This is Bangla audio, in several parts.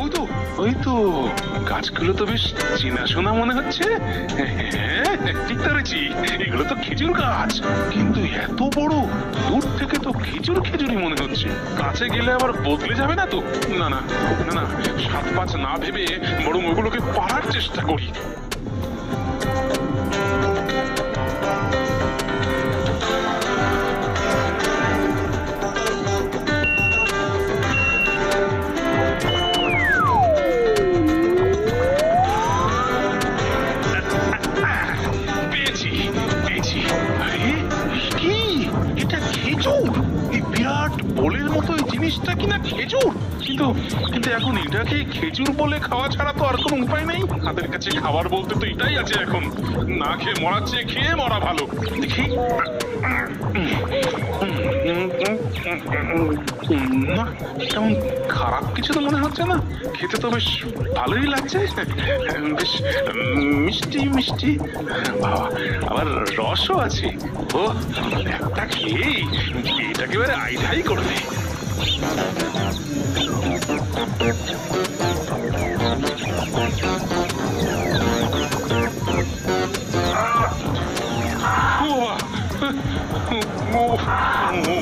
ওই তো ওই তো গাছগুলো তো বেশ চেনাশোনা মনে হচ্ছে। হ্যাঁ, ঠিক ধরেছি, এগুলো তো খেজুর গাছ। কিন্তু এত বড়, দূর থেকে তো খেজুর খেজুরই মনে হচ্ছে। কাছে গেলে আবার বদলে যাবে না তো? না না না না, সাত পাঁচ না ভেবে বরং ওগুলোকে পাড়ার চেষ্টা করি। পেয়েছি পেয়েছি। আরে কি, এটা খেজুর! এই বিরাট বোলের মতো এই জিনিসটা কিনা খেজুর। কিন্তু কিন্তু এখন এটাকে খেজুর বলে খাওয়া ছাড়া তো আর কোনো উপায় নেই। হাতের কাছে খাবার বলতে তো এটাই আছে এখন। না খেয়ে মরার চেয়ে খেয়ে মরা ভালো। দেখি। না, কেমন খারাপ কিছু তো মনে হচ্ছে না। খেতে তো বেশ ভালোই লাগছে, বেশ মিষ্টি মিষ্টি। বাবা, আবার রসও আছে। ও, একটা খেয়েই এটা একেবারে আইঢাই করে দেয়।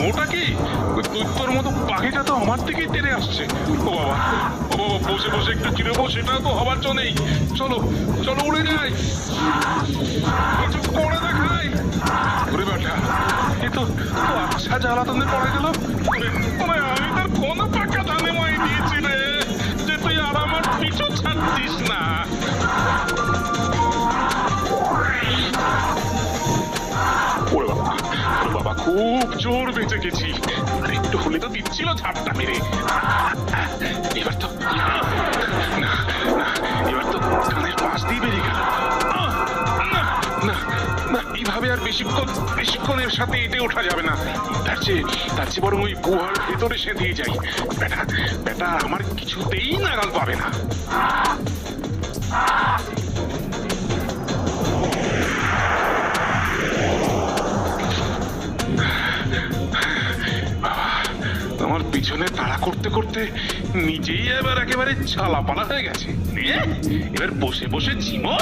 ওটা কি? দৈত্যর মতো পাখিটা তো আমার দিকেই তেড়ে আসছে। ও বাবা, ও বাবা, বসে বসে একটু চিরবো সেটা তো হবার জন্য নেই। চলো চলো, উড়ে যাই, কিছু করে দেখাই। ঘুরে বেটা, এ তো আচ্ছা জ্বালাতনে পড়ে গেল। আমি তার কোন পাকা ধানে মাই দিয়েছি রে, যে তুই আর আমার পিছু ছাড়তিস না। ওরে বাবা, ওরে বাবা, খুব জোর বেঁচে গেছি। আর একটু হলে তো দিচ্ছিল ঝাপটা মেরে। এবার তো না, এবার তো কানের পাশ দিয়ে বেরিয়ে গেল। না না না, এইভাবে আর বেশিক্ষণের সাথে এটে ওঠা যাবে না। তার চেয়ে বরং ওই গুহার ভেতরে সেঁধিয়ে যাই। বেটা বেটা আমার কিছুতেই নাগাল পাবে না। আমার পিছনে তাড়া করতে করতে নিজেই এবার একেবারে ছালাপালা হয়ে গেছে। এবার বসে বসে ঝিমো।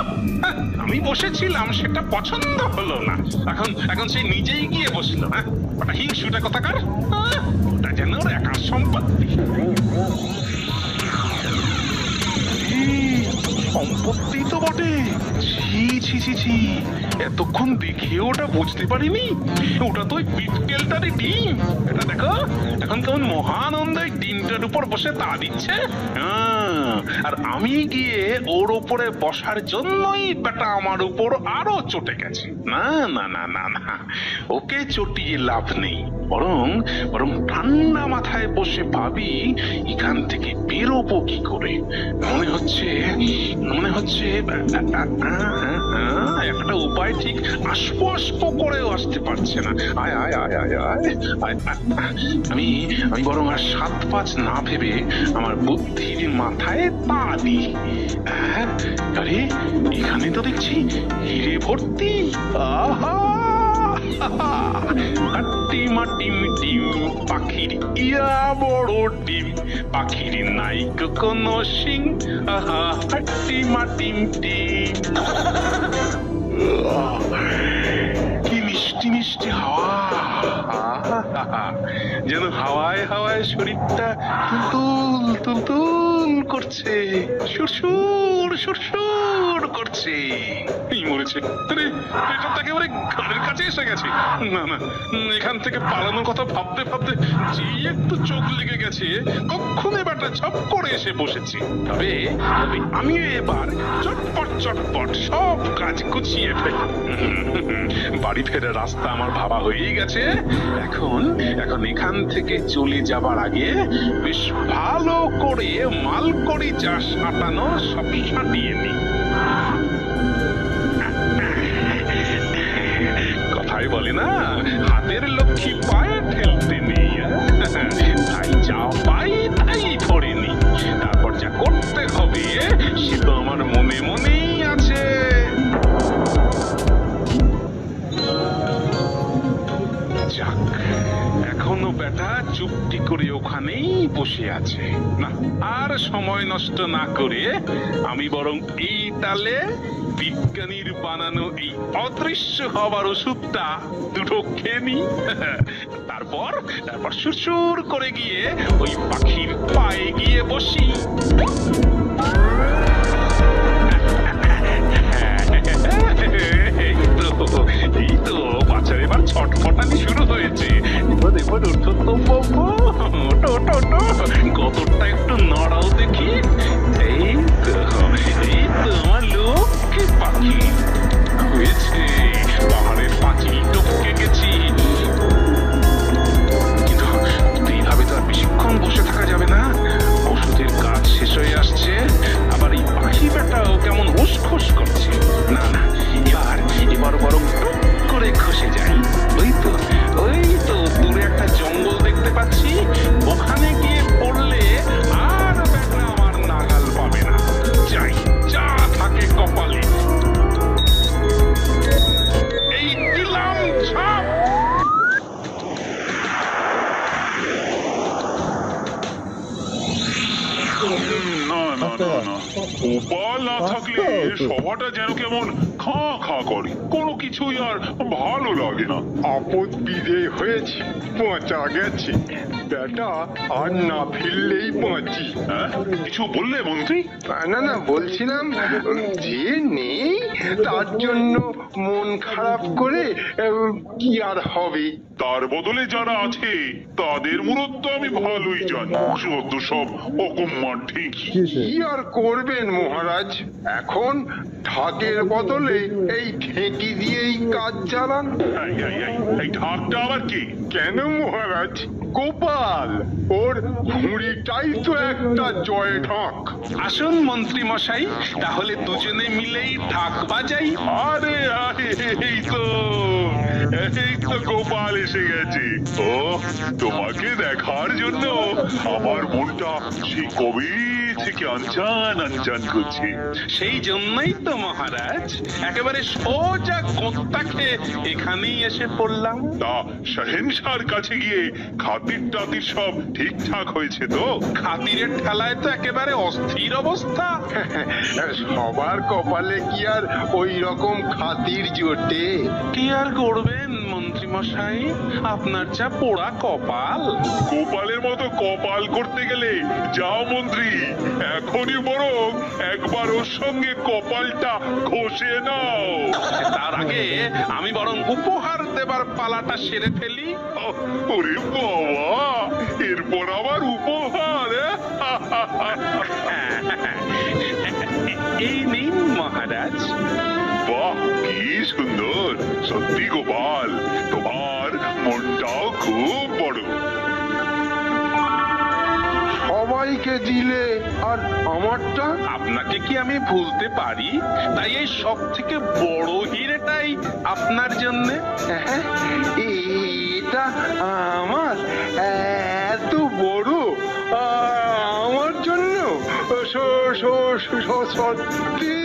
আমি বসেছিলাম, সেটা পছন্দ হলো না। এখন এখন সে নিজেই গিয়ে বসলো। ওটা হিংসুটা কথাকার, ওটা যেন ওর একার সম্পত্তি। সম্পত্তি তো বটে। ছি ছি ছি ছি, এতক্ষণ দেখেও ওটা বুঝতে পারিনি। ওটা তো ওই বিটকেলটারই ডিম। এটা দেখো, এখন কেমন মহানন্দে ডিমটার উপর বসে তা দিচ্ছে। আর আমি গিয়ে ওর উপরে বসার জন্যই বেটা আমার উপর আরো চটে গেছে। না না না না না, ওকে চটিয়ে লাভ নেই। বরং বরং ঠান্ডা মাথায় বসে ভাবি এখান থেকে বেরোবো কি করে। মনে হচ্ছে একটা উপায় ঠিক আসবো করেও আসতে পারছে না। আয় আয় আয় আয় আয় আয়। আমি আমি বরং আর সাত পাঁচ না ভেবে আমার বুদ্ধির মাথায় তা দিই। আরে এখানে তো দেখছি হিরে ভর্তি। আহা, টিম পাখির ইয়া বড় ডিম, পাখির নাই কোনো সিং। আহা, টিম। কি মিষ্টি মিষ্টি হাওয়া, যেন হাওয়ায় হাওয়ায় শরীরটা তুলতুল করছে, সুরসুর করছে। মরেছে, এটা তো একেবারে ঘরের কাছে এসে গেছে। না না, এখান থেকে পালানোর কথা ভাবতে ভাবতে যে একটু চোখ লেগে গেছে, কখনো বেটা ঝপ করে এসে বসেছি। তবে আমিও এবার চটপট সব কাজ গুছিয়ে ফেলি। বাড়ি ফেরার রাস্তা আমার ভাবা হয়েই গেছে। এখন এখান থেকে চলে যাবার আগে বেশ ভালো করে মালকড়ি যা সাঁটানো সব সাঁটিয়ে নিই। কথাই বলে না, হাতের লক্ষ্মী পায়ে ফেলতে নেই। তাই যা পাই তাই ধরে নি। তারপর যা করতে হবে সে তো আমার মনে মনেই আছে। যাক, এখনো বেটা চুপটি করে ওখানেই বসে আছে। না, আর সময় নষ্ট না করে আমি বরং এই তালে বিজ্ঞানীর বানানো এই অদৃশ্য হবার ওষুধটা দুটো খেয়ে নি। তারপর তারপর সুরসুর করে গিয়ে ওই পাখির পায়ে গিয়ে বসি। এই তো বাচ্চার এবার ছটফটানি শুরু হয়েছে। এবার ঊর্ধ্বতম বাবু, ওটো ওটো ওটো, গতরটা একটু নড়াও দেখি। এই তো আমার লক্ষ্মী পাখি হয়েছে, পাহাড়ের পাঁচিল টপকে গেছি। কিন্তু এইভাবে তো আর বেশিক্ষণ বসে থাকা যাবে না, ওষুধের কাজ শেষ হয়ে আসছে। আবার এই পাখি বেটাও কেমন উসখুস করছে। না না, এবার বরং টুক করে খসে যাই। ওই তো দূরে একটা জঙ্গল দেখতে পাচ্ছি, ওখানে গিয়ে পড়লে আর বেটা আমার নাগাল পাবে না। যাই, যা থাকে কপালে। এই দিলাম ছাপ। না না না না, কপাল না থাকলে সবাটা যেন কেমন খা খা করে, কোনো কিছুই আর ভালো লাগে না। আপদ বিদেয় হয়েছে, পচা গেছে বেটা, আর না ফিরলেই বাঁচি। হ্যাঁ, কিছু বললে মন্ত্রী? না না, বলছিলাম যে নেই তার জন্য মন খারাপ করে কি আর হবে। তার বদলে যারা আছে তাদের মূলত আমি ভালোই জানি, সদ্য সব অকম্মার ঠিকই। কি আর করবেন মহারাজ, এখন ঢাকের বদলে এই ঠেকি দিয়েই কাজ চালান। এই ঢাকটা আবার কি? কেন মহারাজ, গোপাল ওর ঘুড়িটাই তো একটা জয় ঢাক। আসুন মন্ত্রী মশাই, তাহলে দুজনে মিলেই ঢাক বাজাই। আরে আরে, এই তো গোপাল এসে গেছে। ও, তোমাকে দেখার জন্য আমার মনটা সেই কবে থেকে আনচান আনচান করছে। সেই জন্যই তো মহারাজ একেবারে সোজা কোত্তাকে এখানেই এসে পড়লাম। তা শাহেনশার কাছে গিয়ে খাতির টাতির সব ঠিকঠাক হয়েছে তো? খাতিরের ঠেলায় তো একেবারে অস্থির অবস্থা। সবার কপালে কি আর ওই রকম খাতির জোটে? কি আর করবেন মন্ত্রী মশাই, আপনার যা পোড়া কপাল। গোপালের মতো কপাল করতে গেলে যাও মন্ত্রী, এখনই বরং একবার ওর সঙ্গে কপালটা ঘষে নাও। তার আগে আমি বরং উপহার দেবার পালাটা সেরে ফেলি। ওরে বাবা, এরপর আবার উপহার? এই নিন মহারাজ। বাহ, কি সুন্দর! সত্যি গোপাল, তোমার মনটাও খুব বড়। সবাইকে দিলে আর আমারটা? আপনাকে কি আমি ভুলতে পারি? তাই এই সব থেকে বড় হিরেটাই আপনার জন্য। এটা আমার এত বড়, আমার জন্য সত্যি?